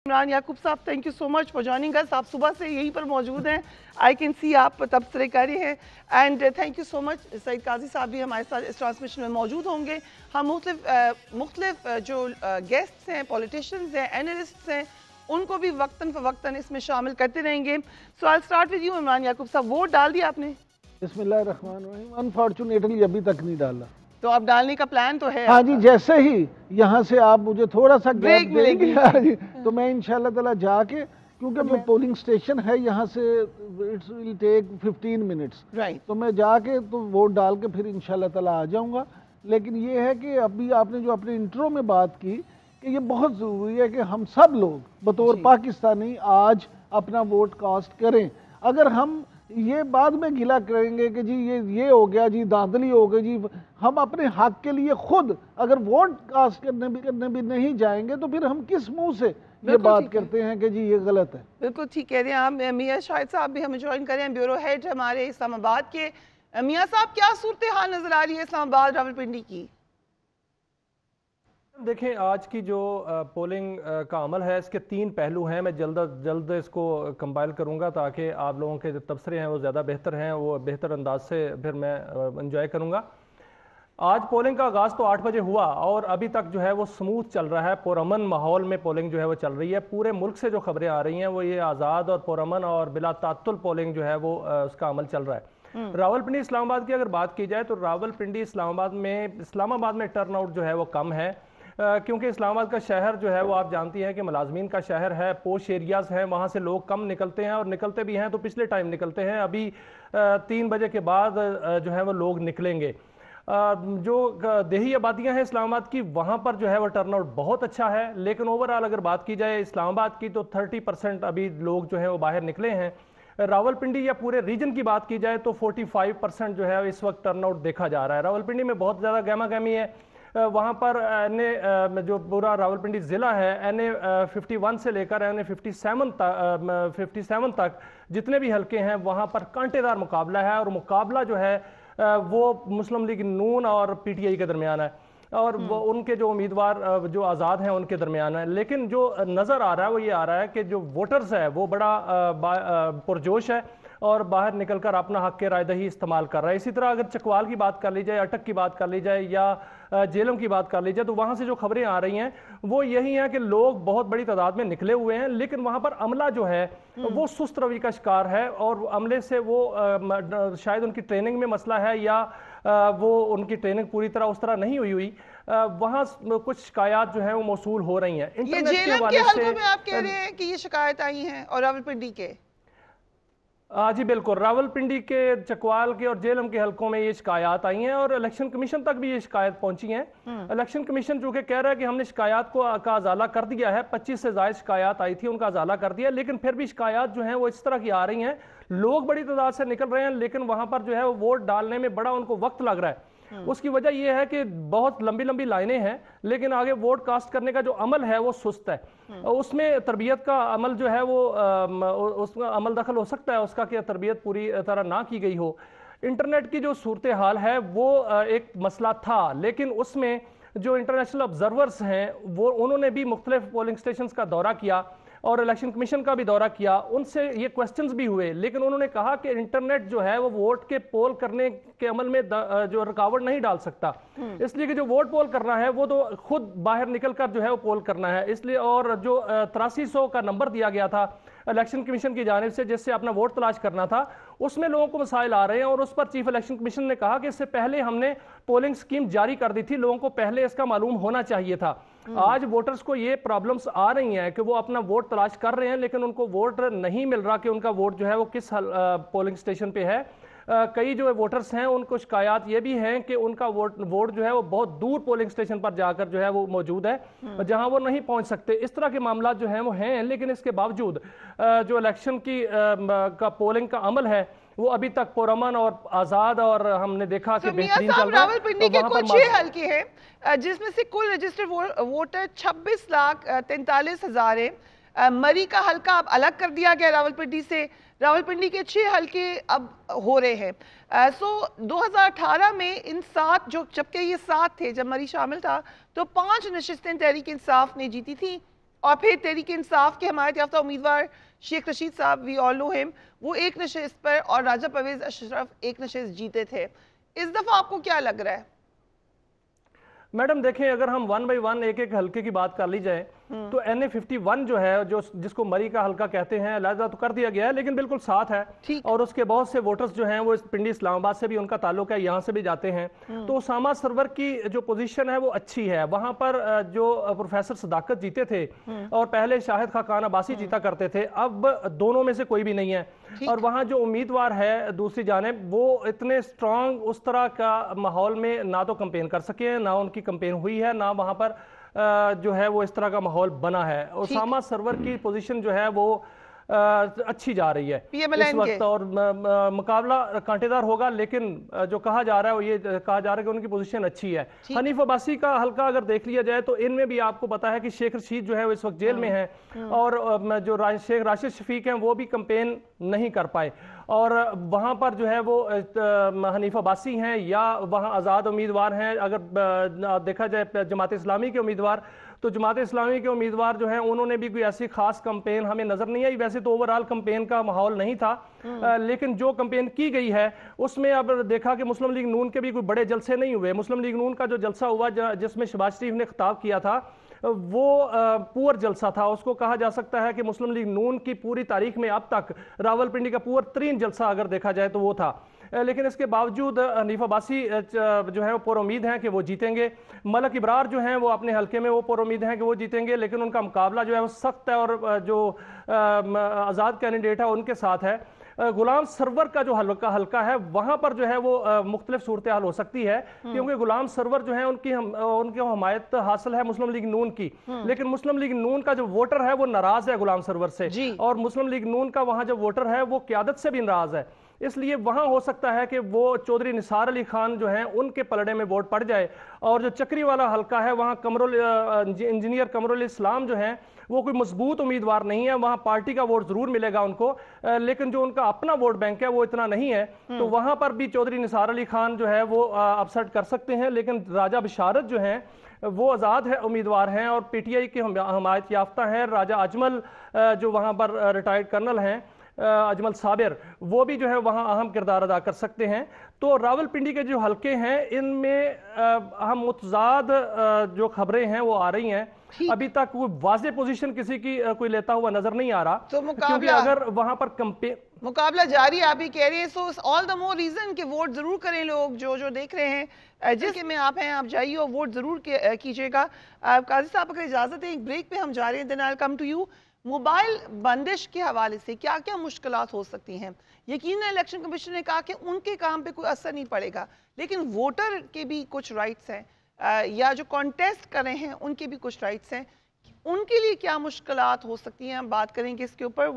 इमरान याकूब साहब, thank you so much for joining us. आप सुबह से यहीं पर मौजूद हैं, आई कैन सी आप तबसरे कर रहे हैं and thank you so much. Saeed Qazi साहब भी हमारे साथ इस ट्रांसमिशन में मौजूद होंगे। हम मुख्तलिफ जो गेस्ट्स हैं, पॉलिटिशियंस हैं, एनालिस्ट्स हैं, उनको भी वक्तन फ़वक्तन इसमें शामिल करते रहेंगे। So I start with you Imran Yaqub साहब, वोट डाल दिया आपने? बिस्मिल्लाहिर्रहमानिर्रहीम। अनफॉर्चुनेटली अभी तक नहीं डाला। तो अब डालने का प्लान तो है? हाँ जी, जैसे ही यहाँ से आप मुझे थोड़ा सा ब्रेक मिलेगी तो मैं इंशाल्लाह ताला जाके, क्योंकि जो पोलिंग स्टेशन है यहाँ से it's will take 15 minutes, right, तो मैं जाके तो वोट डाल के फिर इंशाल्लाह ताला आ जाऊँगा। लेकिन ये है कि अभी आपने जो अपने इंट्रो में बात की कि ये बहुत ज़रूरी है कि हम सब लोग बतौर पाकिस्तानी आज अपना वोट कास्ट करें। अगर हम ये बाद में गिला करेंगे कि जी ये हो गया जी, धांधली हो गई जी, हम अपने हक के लिए खुद अगर वोट कास्ट करने भी नहीं जाएंगे तो फिर हम किस मुंह से ये बात करते हैं कि जी ये गलत है। बिल्कुल ठीक कह रहे हैं आप। मियां शाहिद साहब भी हमें ज्वाइन करें, ब्यूरो हेड हमारे इस्लामाबाद के। मियां साहब, क्या सूरत हाल नजर आ रही है इस्लामाबाद रावलपिंडी की? देखें, आज की जो पोलिंग का अमल है इसके 3 पहलू हैं। मैं जल्द इसको कंपाइल करूंगा ताकि आप लोगों के जो तबसरे हैं वो ज़्यादा बेहतर हैं, वो बेहतर अंदाज से फिर मैं एंजॉय करूंगा। आज पोलिंग का आगाज़ तो 8 बजे हुआ और अभी तक जो है वो स्मूथ चल रहा है। पुरअमन माहौल में पोलिंग जो है वो चल रही है। पूरे मुल्क से जो खबरें आ रही हैं वो ये आज़ाद और पुरअमन और बिला तात्तुल पोलिंग जो है वो उसका अमल चल रहा है। रावलपिंडी इस्लामाबाद की अगर बात की जाए तो रावलपिंडी इस्लामाबाद में टर्न आउट जो है वो कम है, क्योंकि इस्लामाबाद का शहर जो है वो आप जानती हैं कि मुलाजमीन का शहर है, पोश एरियाज़ हैं, वहाँ से लोग कम निकलते हैं और निकलते भी हैं तो पिछले टाइम निकलते हैं। अभी 3 बजे के बाद जो है वो लोग निकलेंगे। जो देही आबादियाँ हैं इस्लामाबाद की, वहाँ पर जो है वो टर्नआउट बहुत अच्छा है। लेकिन ओवरऑल अगर बात की जाए इस्लामाबाद की तो 30% अभी लोग जो है वो बाहर निकले हैं। रावलपिंडी या पूरे रीजन की बात की जाए तो 45% जो है इस वक्त टर्नआउट देखा जा रहा है। रावलपिंडी में बहुत ज़्यादा गहमा गहमी है। वहाँ पर जो पूरा रावलपिंडी ज़िला है NA 51 से लेकर NA 57 तक जितने भी हलके हैं वहाँ पर कांटेदार मुकाबला है और मुकाबला जो है वो मुस्लिम लीग नून और PTI के दरमियान है और वो उनके जो उम्मीदवार जो आज़ाद हैं उनके दरमियान है। लेकिन जो नज़र आ रहा है वो ये आ रहा है कि जो वोटर्स है वो बड़ा पुरजोश है और बाहर निकलकर अपना हक के रायदही इस्तेमाल कर रहा है। इसी तरह अगर चकवाल की बात कर ली जाए, अटक की बात कर ली जाए या जेलम की बात कर ली जाए तो वहाँ से जो खबरें आ रही हैं वो यही हैं कि लोग बहुत बड़ी तादाद में निकले हुए हैं, लेकिन वहाँ पर अमला जो है वो सुस्त रवि का शिकार है और अमले से वो शायद उनकी ट्रेनिंग में मसला है या वो उनकी ट्रेनिंग पूरी तरह उस तरह नहीं हुई वहाँ कुछ शिकायत जो है वो मौसूल हो रही हैं। इंटरनेट के हवाले से में आप कह रहे हैं कि ये शिकायत आई हैं और रावलपिंडी के? जी बिल्कुल, रावलपिंडी के, चकवाल के और जेलम के हलकों में ये शिकायत आई हैं और इलेक्शन कमीशन तक भी ये शिकायत पहुंची हैं। इलेक्शन कमीशन जो कि कह रहा है कि हमने शिकायत का अजाला कर दिया है, 25 से ज़ायद शिकायत आई थी उनका अजाला कर दिया, लेकिन फिर भी शिकायत जो है वो इस तरह की आ रही हैं। लोग बड़ी तादाद से निकल रहे हैं लेकिन वहां पर जो है वो वोट डालने में बड़ा उनको वक्त लग रहा है। उसकी वजह यह है कि बहुत लंबी लंबी लाइनें हैं लेकिन आगे वोट कास्ट करने का जो अमल है वो सुस्त है। उसमें तरबियत का अमल जो है वो उसमें अमल दखल हो सकता है उसका कि तरबियत पूरी तरह ना की गई हो। इंटरनेट की जो सूरत हाल है वो एक मसला था, लेकिन उसमें जो इंटरनेशनल ऑब्जर्वर्स हैं वो उन्होंने भी मुख्तलिफ पोलिंग स्टेशन का दौरा किया और इलेक्शन कमीशन का भी दौरा किया, उनसे ये क्वेश्चंस भी हुए, लेकिन उन्होंने कहा कि इंटरनेट जो है वो वोट के पोल करने के अमल में जो रुकावट नहीं डाल सकता, इसलिए कि जो वोट पोल करना है वो तो खुद बाहर निकलकर जो है वो पोल करना है। इसलिए और जो 8300 का नंबर दिया गया था इलेक्शन कमीशन की जानिब से जिससे अपना वोट तलाश करना था, उसमें लोगों को मसाइल आ रहे हैं और उस पर चीफ इलेक्शन कमीशन ने कहा कि इससे पहले हमने पोलिंग स्कीम जारी कर दी थी, लोगों को पहले इसका मालूम होना चाहिए था। आज वोटर्स को ये प्रॉब्लम्स आ रही हैं कि वो अपना वोट तलाश कर रहे हैं लेकिन उनको वोट नहीं मिल रहा कि उनका वोट जो है वो किस पोलिंग स्टेशन पे है। कई जो वोटर्स हैं उनको शिकायत ये भी हैं कि उनका वोट जो है वो बहुत दूर पोलिंग स्टेशन पर जाकर जो है वो मौजूद है जहां वो नहीं पहुंच सकते। इस तरह के मामला जो हैं वो हैं, लेकिन इसके बावजूद जो इलेक्शन की का पोलिंग का अमल है वो अभी तक पुरअमन और आज़ाद और हमने देखा कि बेहतरीन चल रहा है। रावलपिंडी के कुछ 6 हलके हैं जिसमें से कुल रजिस्टर्ड वोटर 26,43,000 है। मरी का हलका अब अलग कर दिया गया रावलपिंडी से। रावलपिंडी के 6 हलके अब हो रहे हैं। 2018 में इन 7 जबकि ये 7 थे जब मरी शामिल था तो 5 नशिस्तें तहरीक इंसाफ ने जीती थी اور پھر تحریک انصاف کے حمایت یافتہ امیدوار شیخ رشید صاحب، وی آل نو ہم، وہ ایک نشست پر اور راجہ پرویز اشرف ایک نشست جیتے تھے. اس دفعہ آپ کو کیا لگ رہا ہے؟ میڈم دیکھیں، اگر ہم 1 بائی 1 ایک ایک حلقے کی بات کر لی جائے تو NA51 جو ہے، جس کو مری کا حلقہ کہتے ہیں، علیحدہ تو کر دیا گیا ہے لیکن بالکل ساتھ ہے، اور اس کے بہت سے ووٹرز جو ہیں وہ اس پنڈی اسلام آباد سے بھی ان کا تعلق ہے، یہاں سے بھی جاتے ہیں. تو اسامہ سرور کی جو پوزیشن ہے وہ اچھی ہے. وہاں پر جو پروفیسر صداقت جیتے تھے اور پہلے شاہد خاقان عباسی جیتا کرتے تھے، اب دونوں میں سے کوئی بھی نہیں ہے. اور وہاں جو امیدوار ہے دوسری جانب، وہ اتنے سٹرونگ اس طرح کا ماحول میں نہ تو کمپین کر سکے ہیں، نہ ان کی کمپین ہوئی ہے، نہ وہاں پر جو ہے وہ اس طرح کا ماحول بنا ہے. اسامہ سرور کی پوزیشن جو ہے وہ اچھی جا رہی ہے اس وقت، اور مقابلہ کانٹے دار ہوگا، لیکن جو کہا جا رہا ہے وہ یہ کہا جا رہا ہے کہ ان کی پوزیشن اچھی ہے. حنیف عباسی کا حلقہ اگر دیکھ لیا جائے تو ان میں بھی آپ کو پتا ہے کہ شیخ رشید جو ہے وہ اس وقت جیل میں ہیں، اور جو شیخ راشد شفیق ہیں وہ بھی کمپین نہیں کر پائے. اور وہاں پر جو ہے وہ حنیف عباسی ہیں یا وہاں آزاد امیدوار ہیں. اگر دیکھا جائے جماعت اسلامی کے امیدوار، تو جماعت اسلامی کے امیدوار جو ہیں انہوں نے بھی کوئی ایسی خاص کمپین ہمیں نظر نہیں آئی. ویسے تو اوورال کمپین کا ماحول نہیں تھا، لیکن جو کمپین کی گئی ہے اس میں اب دیکھا کہ مسلم لیگ نون کے بھی کوئی بڑے جلسے نہیں ہوئے. مسلم لیگ نون کا جو جلسہ ہوا جس میں شہباز شریف نے خطاب کیا تھا، وہ پور جلسہ تھا. اس کو کہا جا سکتا ہے کہ مسلم لیگ نون کی پوری تاریخ میں اب تک راولپنڈی کا پور ترین جلسہ اگر دیکھا جائے تو وہ تھا. لیکن اس کے باوجود حنیف عباسی جو ہے وہ پر امید ہیں کہ وہ جیتیں گے. ملک ابرار جو ہیں وہ اپنے حلقے میں وہ پر امید ہیں کہ وہ جیتیں گے، لیکن ان کا مقابلہ جو ہے وہ سخت ہے، اور جو آزاد کینڈیڈیٹ ہے ان کے ساتھ ہے. غلام سرور کا جو حلقہ ہے وہاں پر جو ہے وہ مختلف صورتحال ہو سکتی ہے، کیونکہ غلام سرور جو ہے ان کی حمایت حاصل ہے مسلم لیگ نون کی، لیکن مسلم لیگ نون کا جو ووٹر ہے وہ ناراض ہے غلام سرور سے، اور مسلم لیگ نون کا وہاں جو ووٹر ہے وہ قیادت سے بھی ناراض ہے. اس لیے وہاں ہو سکتا ہے کہ وہ چودھری نثار علی خان جو ہیں ان کے پلڑے میں ووٹ پڑ جائے. اور جو چکری والا حلقہ ہے وہاں انجینئر قمر الاسلام جو ہیں وہ کوئی مضبوط امیدوار نہیں ہے، وہاں پارٹی کا ووٹ ضرور ملے گا ان کو، لیکن جو ان کا اپنا ووٹ بینک ہے وہ اتنا نہیں ہے. تو وہاں پر بھی چودھری نثار علی خان جو ہے وہ اپسٹ کر سکتے ہیں. لیکن راجہ بشارت جو ہیں وہ آزاد ہے امیدوار ہیں، اور پی ٹی آئی کے حمایت یافتہ ہیں. راجہ اجمل جو وہاں پر ریٹائرڈ کرنل ہیں، اجمل صابر، وہ بھی جو ہے وہاں اہم کردار ادا کر سکتے ہیں. تو راولپنڈی کے جو حلقے ہیں ان میں ہم متضاد جو خبریں ہیں وہ آ رہی ہیں. ابھی تک وہ واضح پوزیشن کسی کی کوئی لیتا ہوا نظر نہیں آ رہا، کیونکہ اگر وہاں پر مقابلہ جاری ہے، آپ ہی کہہ رہے ہیں. سو آل دا مور ریزن کہ ووٹ ضرور کریں لوگ جو دیکھ رہے ہیں. جس میں آپ ہیں آپ جائیے اور ووٹ ضرور کیجیے گا. قاضی صاحب اگر اجازت ہے ایک بریک پہ ہم جا رہے ہیں، دین آئی کم ٹو یو. موبائل بندش کے حوالے سے کیا کیا مشکلات ہو سکتی ہیں؟ یقیناً الیکشن کمیشن نے کہا کہ ان کے کام پہ کوئی اثر نہیں پڑے گا، لیکن ووٹر کے بھی کچھ رائٹس ہیں، یا جو کانٹیسٹ کر رہے ہیں ان کے بھی کچھ رائٹس ہیں. ان کے لیے کیا مشکلات ہو سکتی ہیں؟ ہم بات کریں گے اس کے اوپر.